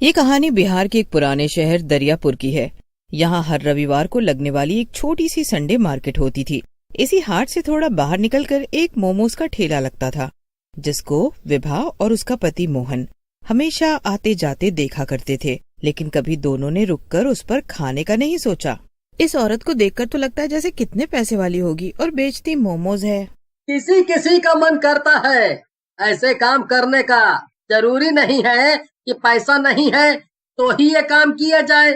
ये कहानी बिहार के एक पुराने शहर दरियापुर की है। यहाँ हर रविवार को लगने वाली एक छोटी सी संडे मार्केट होती थी। इसी हाट से थोड़ा बाहर निकलकर एक मोमोज का ठेला लगता था, जिसको विभा और उसका पति मोहन हमेशा आते जाते देखा करते थे। लेकिन कभी दोनों ने रुककर उस पर खाने का नहीं सोचा। इस औरत को देखकर तो लगता है जैसे कितने पैसे वाली होगी और बेचती मोमोज है। किसी किसी का मन करता है ऐसे काम करने का। जरूरी नहीं है कि पैसा नहीं है तो ही ये काम किया जाए।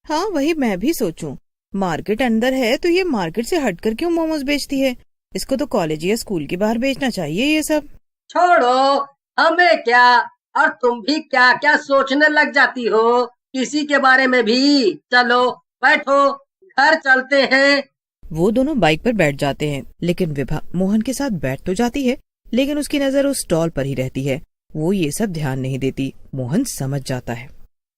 हाँ, वही मैं भी सोचूं। मार्केट अंदर है तो ये मार्केट से हटकर क्यों मोमोज बेचती है? इसको तो कॉलेज या स्कूल के बाहर बेचना चाहिए ये सब। छोड़ो, हमें क्या। और तुम भी क्या क्या सोचने लग जाती हो किसी के बारे में भी। चलो बैठो, घर चलते हैं। वो दोनों बाइक पर बैठ जाते हैं, लेकिन विभा मोहन के साथ बैठ तो जाती है, लेकिन उसकी नजर उस स्टॉल पर ही रहती है। वो ये सब ध्यान नहीं देती। मोहन समझ जाता है,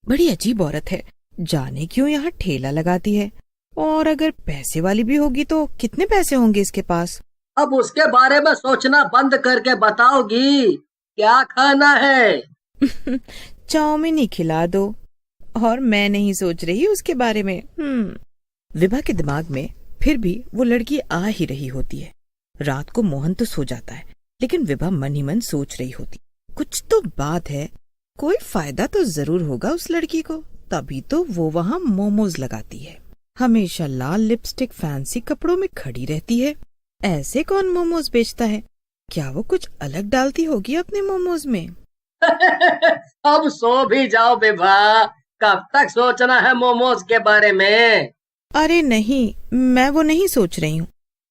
बड़ी अजीब औरत है, जाने क्यों यहाँ ठेला लगाती है। और अगर पैसे वाली भी होगी तो कितने पैसे होंगे इसके पास? अब उसके बारे में सोचना बंद करके बताओगी क्या खाना है? चाउमीन ही खिला दो। और मैं नहीं सोच रही उसके बारे में। विभा के दिमाग में फिर भी वो लड़की आ ही रही होती है। रात को मोहन तो सो जाता है, लेकिन विभा मन ही मन सोच रही होती, कुछ तो बात है, कोई फायदा तो जरूर होगा उस लड़की को, तभी तो वो वहाँ मोमोज लगाती है। हमेशा लाल लिपस्टिक फैंसी कपड़ों में खड़ी रहती है। ऐसे कौन मोमोज बेचता है? क्या वो कुछ अलग डालती होगी अपने मोमोज में? अब सो भी जाओ विभा, कब तक सोचना है मोमोज के बारे में? अरे नहीं, मैं वो नहीं सोच रही हूँ।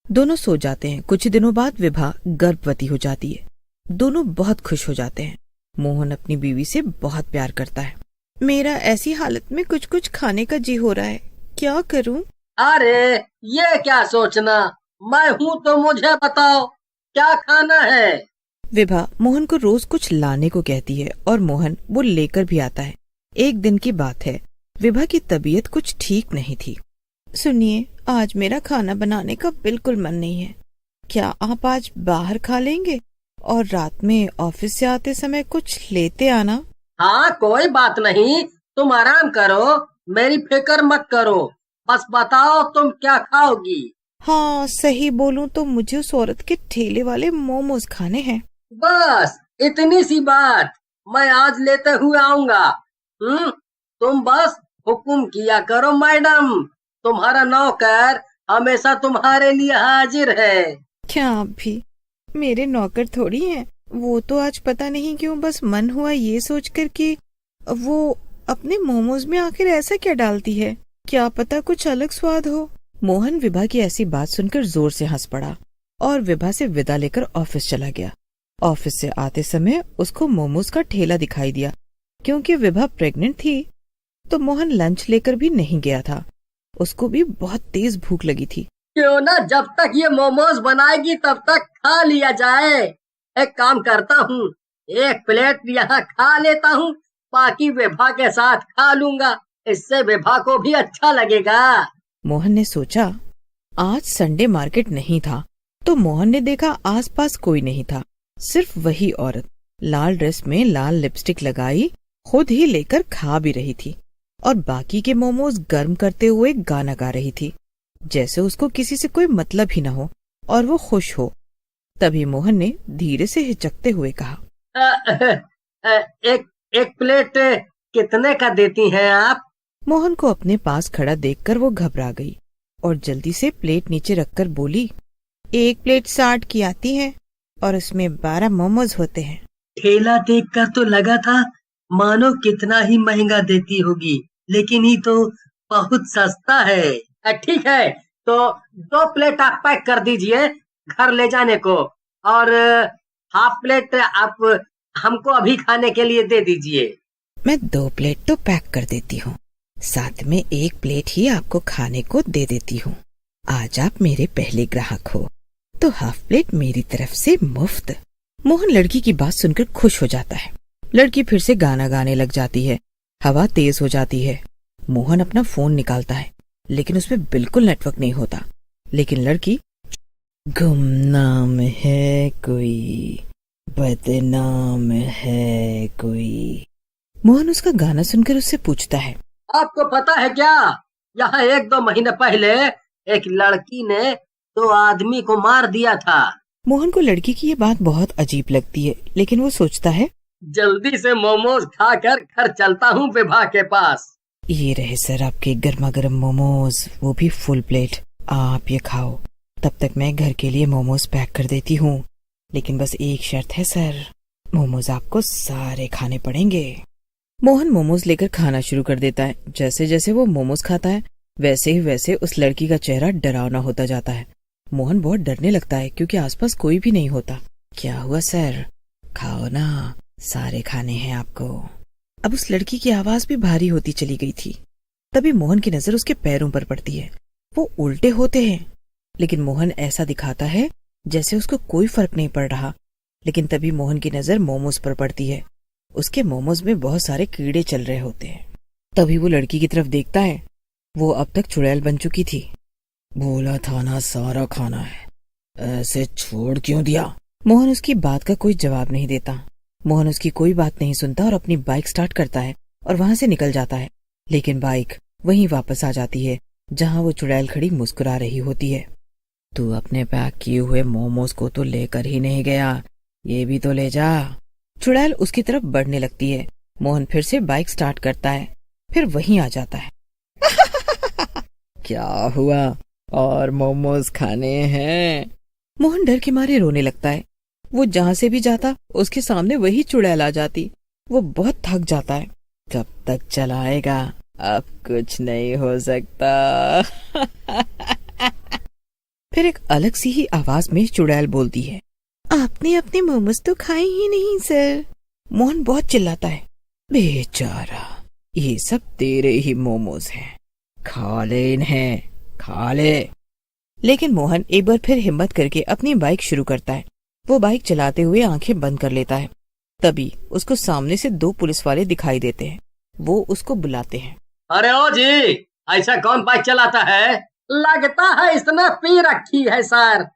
दोनों सो जाते हैं। कुछ दिनों बाद विभा गर्भवती हो जाती है। दोनों बहुत खुश हो जाते हैं। मोहन अपनी बीवी से बहुत प्यार करता है। मेरा ऐसी हालत में कुछ कुछ खाने का जी हो रहा है, क्या करूँ? अरे ये क्या सोचना, मैं हूँ तो मुझे बताओ क्या खाना है। विभा मोहन को रोज कुछ लाने को कहती है और मोहन वो लेकर भी आता है। एक दिन की बात है, विभा की तबीयत कुछ ठीक नहीं थी। सुनिए, आज मेरा खाना बनाने का बिल्कुल मन नहीं है। क्या आप आज बाहर खा लेंगे और रात में ऑफिस से आते समय कुछ लेते आना? हाँ कोई बात नहीं, तुम आराम करो, मेरी फिक्र मत करो। बस बताओ तुम क्या खाओगी? हाँ, सही बोलूं तो मुझे उस औरत के ठेले वाले मोमोज खाने हैं। बस इतनी सी बात, मैं आज लेते हुए आऊंगा। तुम बस हुक्म किया करो मैडम, तुम्हारा नौकर हमेशा तुम्हारे लिए हाजिर है। क्या आप भी मेरे नौकर थोड़ी हैं? वो तो आज पता नहीं क्यों बस मन हुआ ये सोचकर कि वो अपने मोमोज में आखिर ऐसा क्या डालती है, क्या पता कुछ अलग स्वाद हो। मोहन विभा की ऐसी बात सुनकर जोर से हंस पड़ा और विभा से विदा लेकर ऑफिस चला गया। ऑफिस से आते समय उसको मोमोज का ठेला दिखाई दिया। क्योंकि विभा प्रेग्नेंट थी तो मोहन लंच लेकर भी नहीं गया था। उसको भी बहुत तेज भूख लगी थी। क्यों ना जब तक ये मोमोज बनाएगी तब तक खा लिया जाए। एक काम करता हूँ, एक प्लेट यहाँ खा लेता हूँ, बाकी विभा के साथ खा लूंगा, इससे विभा को भी अच्छा लगेगा। मोहन ने सोचा, आज संडे मार्केट नहीं था तो मोहन ने देखा आसपास कोई नहीं था, सिर्फ वही औरत लाल ड्रेस में लाल लिपस्टिक लगाई खुद ही लेकर खा भी रही थी और बाकी के मोमोज गर्म करते हुए गाना गा रही थी, जैसे उसको किसी से कोई मतलब ही न हो और वो खुश हो। तभी मोहन ने धीरे से हिचकते हुए कहा, एक प्लेट कितने का देती हैं आप? मोहन को अपने पास खड़ा देखकर वो घबरा गई और जल्दी से प्लेट नीचे रखकर बोली, 1 प्लेट 60 की आती है और उसमें 12 मोमोज होते हैं। ठेला देखकर तो लगा था मानो कितना ही महंगा देती होगी, लेकिन ये तो बहुत सस्ता है। ठीक है, तो 2 प्लेट आप पैक कर दीजिए घर ले जाने को, और हाफ प्लेट आप हमको अभी खाने के लिए दे दीजिए। मैं 2 प्लेट तो पैक कर देती हूँ, साथ में 1 प्लेट ही आपको खाने को दे देती हूँ। आज आप मेरे पहले ग्राहक हो तो हाफ प्लेट मेरी तरफ से मुफ्त। मोहन लड़की की बात सुनकर खुश हो जाता है। लड़की फिर से गाना गाने लग जाती है। हवा तेज हो जाती है। मोहन अपना फोन निकालता है, लेकिन उसमें बिल्कुल नेटवर्क नहीं होता। लेकिन लड़की, गुमनाम है कोई, बदनाम है कोई, मोहन उसका गाना सुनकर उससे पूछता है, आपको पता है क्या, यहाँ 1-2 महीने पहले एक लड़की ने 2 आदमी को मार दिया था। मोहन को लड़की की ये बात बहुत अजीब लगती है, लेकिन वो सोचता है, जल्दी से मोमोज खाकर घर चलता हूँ विभा के पास। ये रहे सर आपके गर्मा गर्म मोमोज, वो भी फुल प्लेट। आप ये खाओ, तब तक मैं घर के लिए मोमोज पैक कर देती हूँ। लेकिन बस एक शर्त है सर, मोमोज आपको सारे खाने पड़ेंगे। मोहन मोमोज लेकर खाना शुरू कर देता है। जैसे जैसे वो मोमोज खाता है वैसे ही वैसे उस लड़की का चेहरा डरावना होता जाता है। मोहन बहुत डरने लगता है क्योंकि आसपास कोई भी नहीं होता। क्या हुआ सर, खाओ ना, सारे खाने हैं आपको। अब उस लड़की की आवाज भी भारी होती चली गई थी। तभी मोहन की नजर उसके पैरों पर पड़ती है। वो उल्टे होते हैं, लेकिन मोहन ऐसा दिखाता है जैसे उसको कोई फर्क नहीं पड़ रहा। लेकिन तभी मोहन की नजर मोमोज पर पड़ती है। उसके मोमोज में बहुत सारे कीड़े चल रहे होते हैं। तभी वो लड़की की तरफ देखता है। वो अब तक चुड़ैल बन चुकी थी। बोला था ना सारा खाना है, ऐसे छोड़ क्यों दिया? मोहन उसकी बात का कोई जवाब नहीं देता। मोहन उसकी कोई बात नहीं सुनता और अपनी बाइक स्टार्ट करता है और वहां से निकल जाता है। लेकिन बाइक वहीं वापस आ जाती है जहां वो चुड़ैल खड़ी मुस्कुरा रही होती है। तू अपने पैक किए हुए मोमोज को तो लेकर ही नहीं गया, ये भी तो ले जा। चुड़ैल उसकी तरफ बढ़ने लगती है। मोहन फिर से बाइक स्टार्ट करता है, फिर वहीं आ जाता है। क्या हुआ, और मोमोज खाने हैं? मोहन डर के मारे रोने लगता है। वो जहाँ से भी जाता उसके सामने वही चुड़ैल आ जाती। वो बहुत थक जाता है। कब तक चलाएगा, अब कुछ नहीं हो सकता। फिर एक अलग सी ही आवाज में चुड़ैल बोलती है, आपने अपने मोमोज तो खाए ही नहीं सर। मोहन बहुत चिल्लाता है, बेचारा, ये सब तेरे ही मोमोज हैं, खा ले इन्हें, खा ले। लेकिन मोहन एक बार फिर हिम्मत करके अपनी बाइक शुरू करता है। वो बाइक चलाते हुए आंखें बंद कर लेता है। तभी उसको सामने से 2 पुलिस वाले दिखाई देते हैं। वो उसको बुलाते हैं। अरे ओ जी, ऐसा कौन बाइक चलाता है? लगता है इसने पी रखी है सर।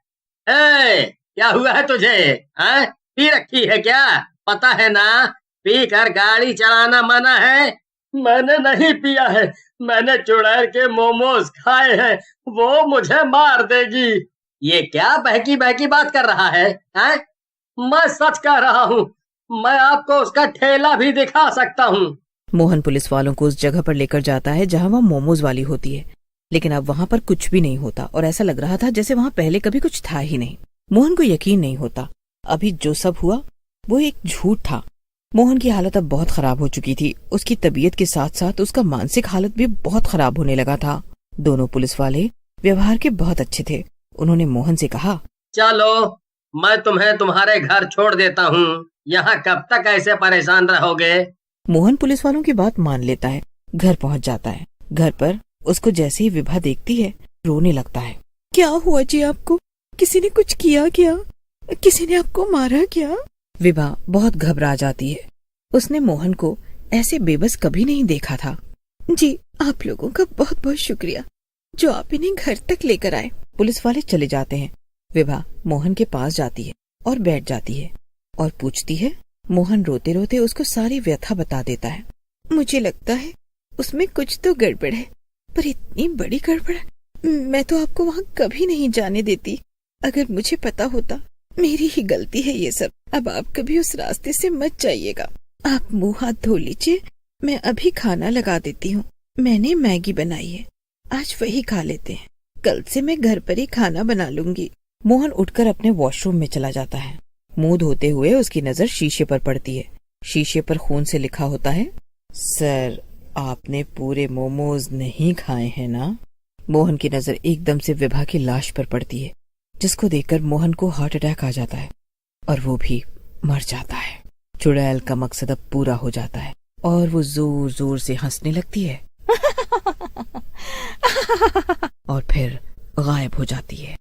क्या हुआ है तुझे? पी रखी है क्या? पता है ना, पी कर गाड़ी चलाना मना है। मैंने नहीं पिया है, मैंने चुड़ैल के मोमोज खाए हैं, वो मुझे मार देगी। ये क्या बहकी बहकी बात कर रहा है? मैं सच कह रहा हूँ, मैं आपको उसका ठेला भी दिखा सकता हूँ। मोहन पुलिस वालों को उस जगह पर लेकर जाता है जहाँ वहाँ मोमोज वाली होती है। लेकिन अब वहाँ पर कुछ भी नहीं होता और ऐसा लग रहा था जैसे वहाँ पहले कभी कुछ था ही नहीं। मोहन को यकीन नहीं होता अभी जो सब हुआ वो एक झूठ था। मोहन की हालत अब बहुत खराब हो चुकी थी। उसकी तबीयत के साथ साथ उसका मानसिक हालत भी बहुत खराब होने लगा था। दोनों पुलिस वाले व्यवहार के बहुत अच्छे थे। उन्होंने मोहन से कहा, चलो मैं तुम्हें तुम्हारे घर छोड़ देता हूँ, यहाँ कब तक ऐसे परेशान रहोगे? मोहन पुलिस वालों की बात मान लेता है, घर पहुँच जाता है। घर पर उसको जैसे ही विभा देखती है रोने लगता है। क्या हुआ जी आपको? किसी ने कुछ किया क्या? किसी ने आपको मारा क्या? विभा बहुत घबरा जाती है। उसने मोहन को ऐसे बेबस कभी नहीं देखा था। जी आप लोगों का बहुत बहुत शुक्रिया जो आप इन्हें घर तक लेकर आए। पुलिस वाले चले जाते हैं। विभा मोहन के पास जाती है और बैठ जाती है और पूछती है। मोहन रोते रोते उसको सारी व्यथा बता देता है। मुझे लगता है उसमें कुछ तो गड़बड़ है, पर इतनी बड़ी गड़बड़ मैं तो आपको वहाँ कभी नहीं जाने देती। अगर मुझे पता होता, मेरी ही गलती है ये सब। अब आप कभी उस रास्ते से मत जाइएगा। आप मुंह हाथ धो लीजिए, मैं अभी खाना लगा देती हूँ। मैंने मैगी बनाई है, आज वही खा लेते हैं। कल से मैं घर पर ही खाना बना लूंगी। मोहन उठकर अपने वॉशरूम में चला जाता है। मुंह धोते हुए उसकी नजर शीशे पर पड़ती है। शीशे पर खून से लिखा होता है, सर आपने पूरे मोमोज नहीं खाए हैं ना? मोहन की नजर एकदम से विभा की लाश पर पड़ती है, जिसको देखकर मोहन को हार्ट अटैक आ जाता है और वो भी मर जाता है। चुड़ैल का मकसद अब पूरा हो जाता है और वो जोर जोर से हंसने लगती है और फिर गायब हो जाती है।